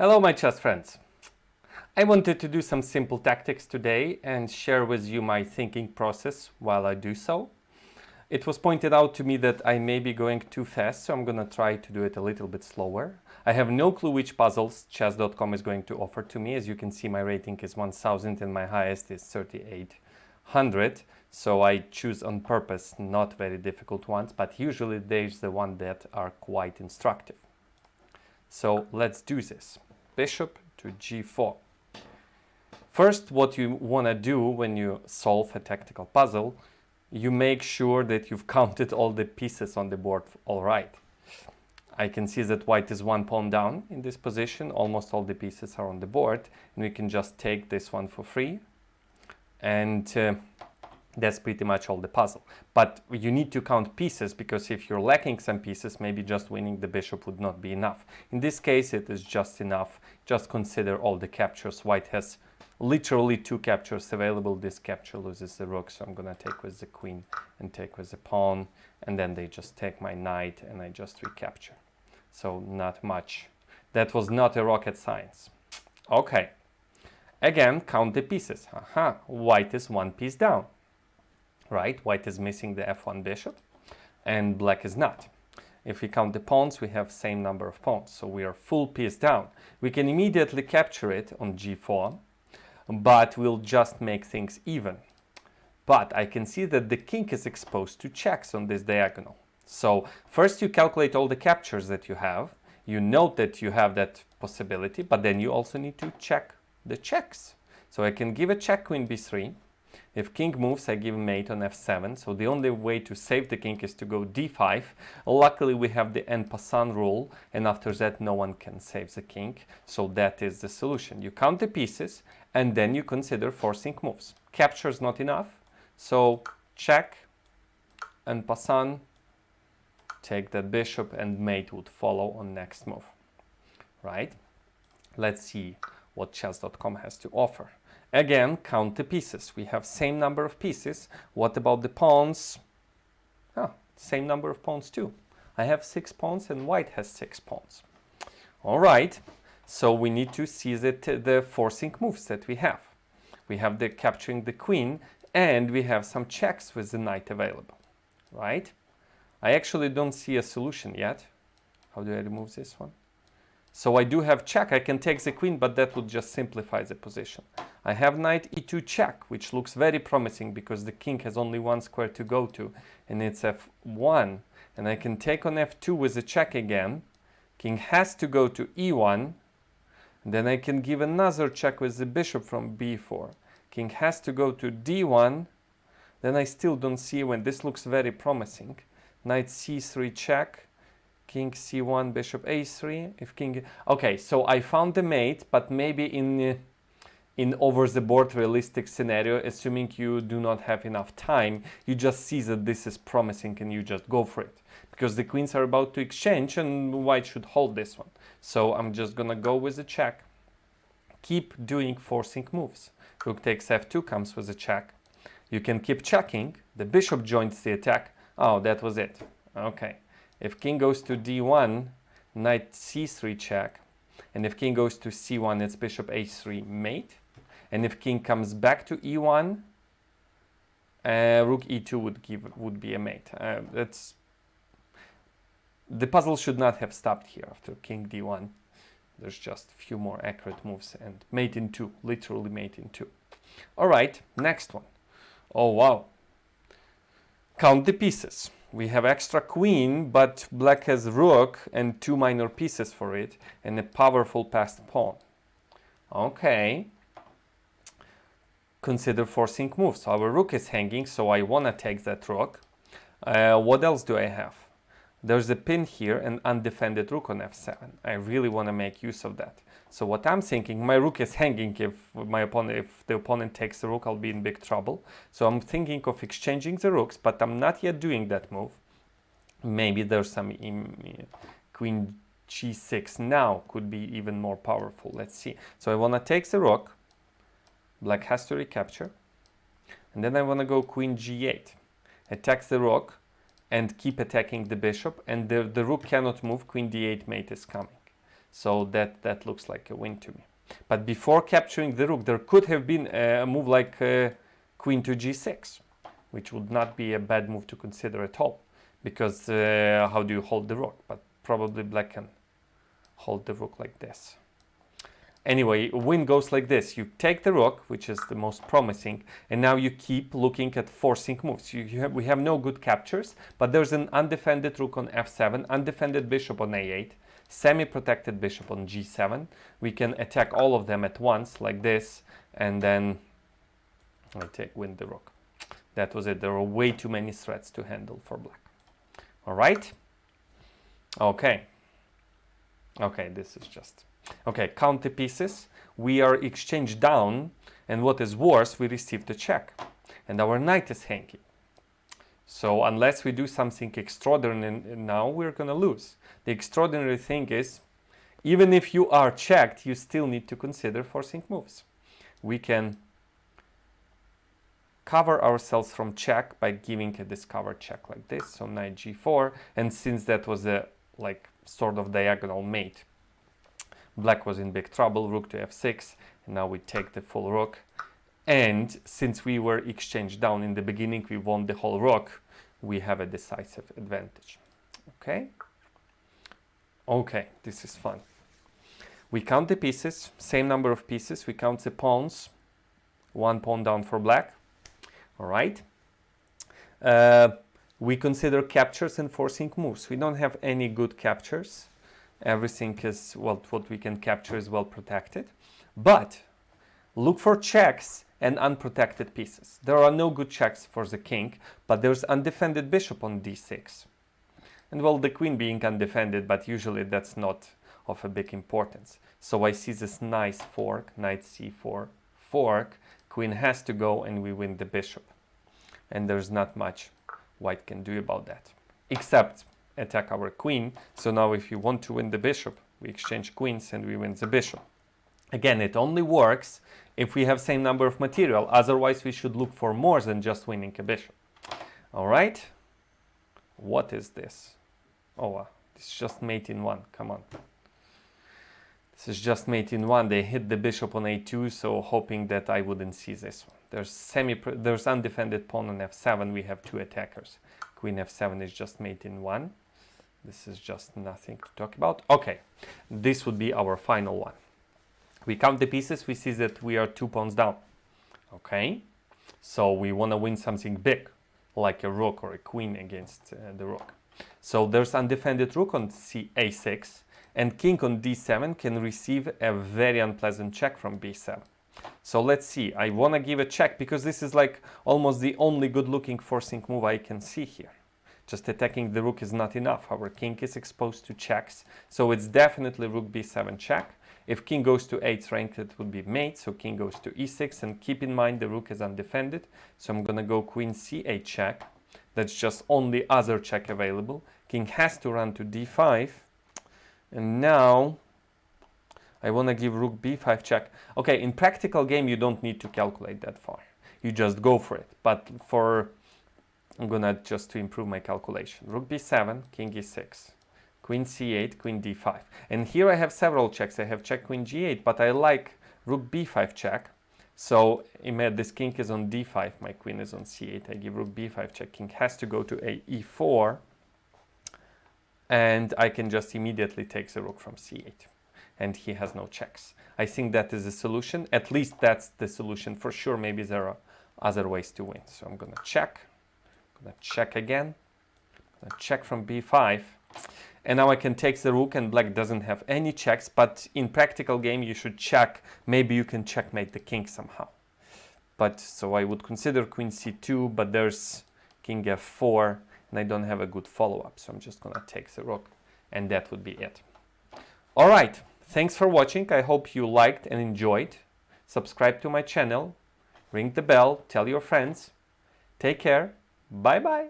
Hello my chess friends. I wanted to do some simple tactics today and share with you my thinking process while I do so. It was pointed out to me that I may be going too fast, so I'm gonna try to do it a little bit slower. I have no clue which puzzles chess.com is going to offer to me. As you can see, my rating is 1000 and my highest is 3800. So I choose on purpose not very difficult ones, but usually there's the one that are quite instructive. So let's do this. Bishop to g4. First, what you want to do when you solve a tactical puzzle, you make sure that you've counted all the pieces on the board all right. I can see that white is one pawn down in this position. Almost all the pieces are on the board, and we can just take this one for free. And that's pretty much all the puzzle. But you need to count pieces, because if you're lacking some pieces, maybe just winning the bishop would not be enough. In this case, it is just enough. Just consider all the captures. White has literally 2 captures available. This capture loses the rook, so I'm gonna take with the queen and take with the pawn, and then they just take my knight and I just recapture. So not much. That was not a rocket science. Okay, again, count the pieces. White is 1 piece down. Right, white is missing the f1 bishop and black is not. If we count the pawns, we have same number of pawns, so we are full piece down. We can immediately capture it on g4, but we'll just make things even. But I can see that the king is exposed to checks on this diagonal. So first you calculate all the captures that you have. You note that you have that possibility, but then you also need to check the checks. So I can give a check queen b3. If king moves, I give mate on f7, so the only way to save the king is to go d5. Luckily, we have the en passant rule, and after that, no one can save the king, so that is the solution. You count the pieces, and then you consider forcing moves. Capture is not enough, so check, en passant, take that bishop, and mate would follow on next move, right? Let's see what chess.com has to offer. Again, count the pieces. We have same number of pieces. What about the pawns? Same number of pawns too. I have 6 pawns and white has 6 pawns. All right, so we need to see the forcing moves that we have. We have the capturing the queen, and we have some checks with the knight available, right? I actually don't see a solution yet. How do I remove this one? So I do have check. I can take the queen, but that would just simplify the position. I have knight e2 check, which looks very promising because the king has only 1 square to go to, and it's f1. And I can take on f2 with a check again. King has to go to e1. Then I can give another check with the bishop from b4. King has to go to d1. Then I still don't see when this looks very promising. Knight c3 check. King c1, bishop a3. If king, okay, so I found the mate, but maybe in over the board realistic scenario, assuming you do not have enough time, you just see that this is promising and you just go for it, because the queens are about to exchange and white should hold this one. So I'm just gonna go with a check. Keep doing forcing moves. Rook takes f2 comes with a check. You can keep checking. The bishop joins the attack. Oh, that was it. Okay. If king goes to d1, knight c3 check. And if king goes to c1, it's bishop a3 mate. And if king comes back to e1, rook e2 would be a mate. The puzzle should not have stopped here after king d1. There's just a few more accurate moves and mate in 2, literally mate in 2. All right, next one. Oh, wow. Count the pieces. We have extra queen, but black has rook and 2 minor pieces for it and a powerful passed pawn. Okay. Consider forcing moves. Our rook is hanging, so I want to take that rook. What else do I have? There's a pin here and undefended rook on f7. I really want to make use of that. So what I'm thinking, my rook is hanging. If the opponent takes the rook, I'll be in big trouble. So I'm thinking of exchanging the rooks, but I'm not yet doing that move. Maybe there's some queen g6 now could be even more powerful. Let's see. So I want to take the rook. Black has to recapture. And then I want to go queen g8. Attack the rook and keep attacking the bishop. And the rook cannot move. Queen d8 mate is coming. So that looks like a win to me. But before capturing the rook, there could have been a move like queen to g6, which would not be a bad move to consider at all, because how do you hold the rook? But probably black can hold the rook like this. Anyway, win goes like this. You take the rook, which is the most promising, and now you keep looking at forcing moves. We have no good captures, but there's an undefended rook on f7, undefended bishop on a8, semi-protected bishop on g7. We can attack all of them at once, like this, and then I win the rook. That was it. There were way too many threats to handle for black. All right? Okay. Okay, this is just... Okay, count the pieces. We are exchanged down, and what is worse, we received a check. And our knight is hanging. So unless we do something extraordinary now, we're going to lose. The extraordinary thing is, even if you are checked, you still need to consider forcing moves. We can cover ourselves from check by giving a discovered check like this. So knight g4, and since that was a like sort of diagonal mate, black was in big trouble. Rook to f6, and now we take the full rook. And since we were exchanged down in the beginning, we won the whole rook. We have a decisive advantage. Okay? Okay, this is fun. We count the pieces, same number of pieces. We count the pawns. 1 pawn down for black. All right. We consider captures and forcing moves. We don't have any good captures. Everything is, well, what we can capture is well protected. But look for checks and unprotected pieces. There are no good checks for the king, but there's undefended bishop on d6. And well, the queen being undefended, but usually that's not of a big importance. So I see this nice fork, knight c4 fork. Queen has to go, and we win the bishop. And there's not much white can do about that, except attack our queen. So now if you want to win the bishop, we exchange queens and we win the bishop. Again, it only works if we have same number of material. Otherwise, we should look for more than just winning a bishop. All right. What is this? Oh, this is just mate in one. Come on. This is just mate in one. They hit the bishop on a2, so hoping that I wouldn't see this one. There's undefended pawn on f7. We have two attackers. Queen f7 is just mate in one. This is just nothing to talk about. Okay, this would be our final one. We count the pieces. We see that we are 2 pawns down. Okay, so we want to win something big, like a rook or a queen against the rook. So there's undefended rook on a6, and king on d7 can receive a very unpleasant check from b7. So let's see. I want to give a check because this is like almost the only good-looking forcing move I can see here. Just attacking the rook is not enough. Our king is exposed to checks, so it's definitely rook b7 check. If king goes to 8th rank, it would be mate, so king goes to e6, and keep in mind the rook is undefended, so I'm gonna go queen c8 check. That's just only other check available. King has to run to d5, and now I want to give rook b5 check. Okay, in practical game you don't need to calculate that far. You just go for it, but I'm gonna just to improve my calculation. Rook b7, king e6, queen c8, queen d5. And here I have several checks. I have check queen g8, but I like rook b5 check. So this king is on d5, my queen is on c8. I give rook b5 check. King has to go to e4, and I can just immediately take the rook from c8. And he has no checks. I think that is the solution. At least that's the solution for sure. Maybe there are other ways to win. So I'm gonna check. Check again, check from b5, and now I can take the rook, and black doesn't have any checks, but in practical game you should check. Maybe you can checkmate the king somehow. But so I would consider queen c2, but there's king f4, and I don't have a good follow-up, so I'm just gonna take the rook, and that would be it. All right, thanks for watching. I hope you liked and enjoyed. Subscribe to my channel, ring the bell, tell your friends. Take care. Bye-bye.